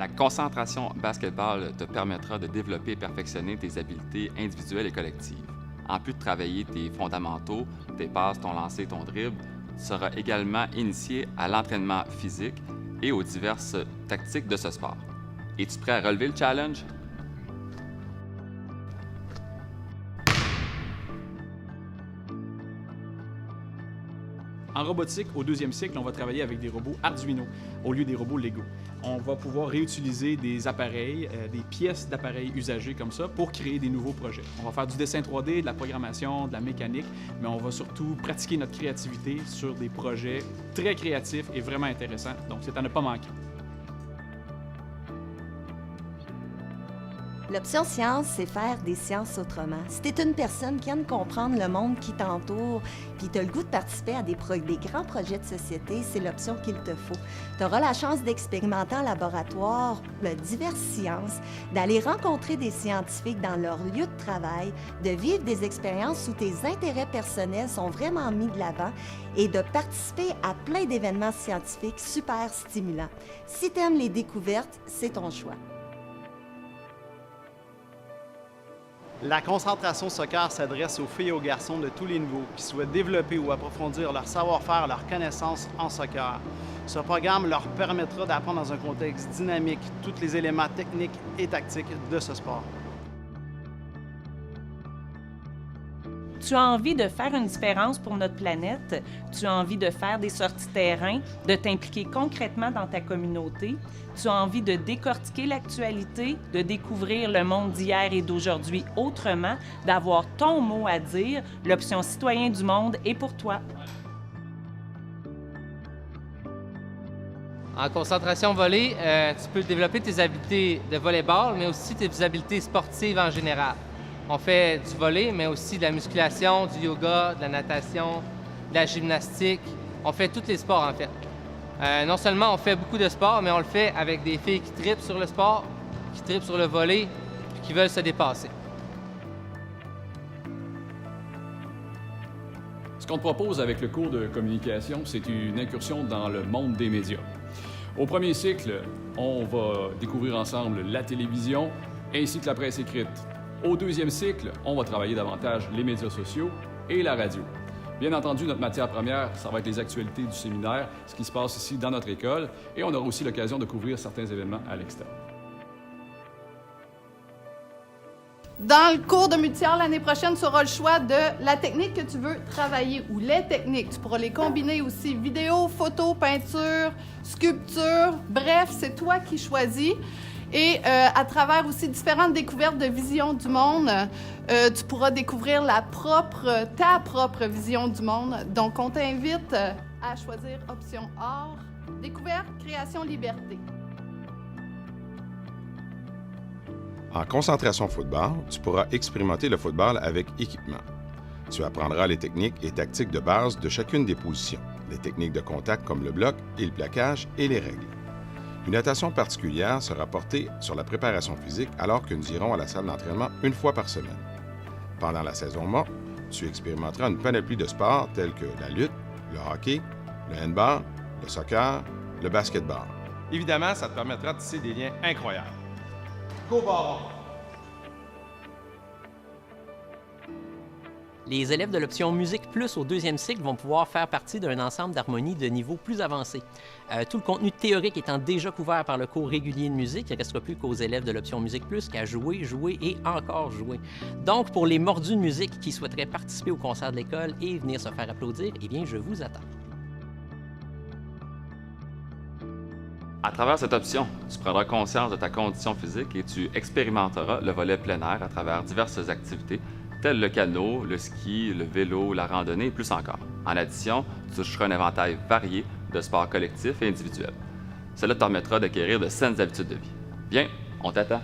La concentration basketball te permettra de développer et perfectionner tes habiletés individuelles et collectives. En plus de travailler tes fondamentaux, tes passes, ton lancer, ton dribble, tu seras également initié à l'entraînement physique et aux diverses tactiques de ce sport. Es-tu prêt à relever le challenge? En robotique, au deuxième cycle, on va travailler avec des robots Arduino au lieu des robots Lego. On va pouvoir réutiliser des appareils, des pièces d'appareils usagés comme ça pour créer des nouveaux projets. On va faire du dessin 3D, de la programmation, de la mécanique, mais on va surtout pratiquer notre créativité sur des projets très créatifs et vraiment intéressants. Donc, c'est à ne pas manquer. L'option science, c'est faire des sciences autrement. Si tu es une personne qui aime comprendre le monde qui t'entoure, puis tu as le goût de participer à des grands projets de société, c'est l'option qu'il te faut. Tu auras la chance d'expérimenter en laboratoire diverses sciences, d'aller rencontrer des scientifiques dans leur lieu de travail, de vivre des expériences où tes intérêts personnels sont vraiment mis de l'avant et de participer à plein d'événements scientifiques super stimulants. Si tu aimes les découvertes, c'est ton choix. La concentration soccer s'adresse aux filles et aux garçons de tous les niveaux qui souhaitent développer ou approfondir leur savoir-faire, leurs connaissances en soccer. Ce programme leur permettra d'apprendre dans un contexte dynamique tous les éléments techniques et tactiques de ce sport. Tu as envie de faire une différence pour notre planète, tu as envie de faire des sorties terrain, de t'impliquer concrètement dans ta communauté, tu as envie de décortiquer l'actualité, de découvrir le monde d'hier et d'aujourd'hui autrement, d'avoir ton mot à dire, l'option Citoyen du monde est pour toi. En concentration volée, tu peux développer tes habiletés de volleyball, mais aussi tes habiletés sportives en général. On fait du volley, mais aussi de la musculation, du yoga, de la natation, de la gymnastique. On fait tous les sports, en fait. Non seulement on fait beaucoup de sports, mais on le fait avec des filles qui trippent sur le sport, qui trippent sur le volley, puis qui veulent se dépasser. Ce qu'on te propose avec le cours de communication, c'est une incursion dans le monde des médias. Au premier cycle, on va découvrir ensemble la télévision ainsi que la presse écrite. Au deuxième cycle, on va travailler davantage les médias sociaux et la radio. Bien entendu, notre matière première, ça va être les actualités du séminaire, ce qui se passe ici dans notre école, et on aura aussi l'occasion de couvrir certains événements à l'extérieur. Dans le cours de multi-art l'année prochaine, tu auras le choix de la technique que tu veux travailler ou les techniques. Tu pourras les combiner aussi, vidéo, photo, peinture, sculpture, bref, c'est toi qui choisis. Et à travers aussi différentes découvertes de vision du monde, tu pourras découvrir ta propre vision du monde. Donc, on t'invite à choisir option art, découverte, création, liberté. En concentration football, tu pourras expérimenter le football avec équipement. Tu apprendras les techniques et tactiques de base de chacune des positions, les techniques de contact comme le bloc et le plaquage et les règles. Une attention particulière sera portée sur la préparation physique alors que nous irons à la salle d'entraînement une fois par semaine. Pendant la saison morte, tu expérimenteras une panoplie de sports tels que la lutte, le hockey, le handball, le soccer, le basketball. Évidemment, ça te permettra de tisser des liens incroyables. Go Baron! Les élèves de l'option Musique Plus au deuxième cycle vont pouvoir faire partie d'un ensemble d'harmonie de niveau plus avancé. Tout le contenu théorique étant déjà couvert par le cours régulier de musique, il ne restera plus qu'aux élèves de l'option Musique Plus qu'à jouer, jouer et encore jouer. Donc, pour les mordus de musique qui souhaiteraient participer au concert de l'école et venir se faire applaudir, eh bien, je vous attends. À travers cette option, tu prendras conscience de ta condition physique et tu expérimenteras le volet plein air à travers diverses activités tels le canot, le ski, le vélo, la randonnée et plus encore. En addition, tu toucheras un éventail varié de sports collectifs et individuels. Cela te permettra d'acquérir de saines habitudes de vie. Bien, on t'attend!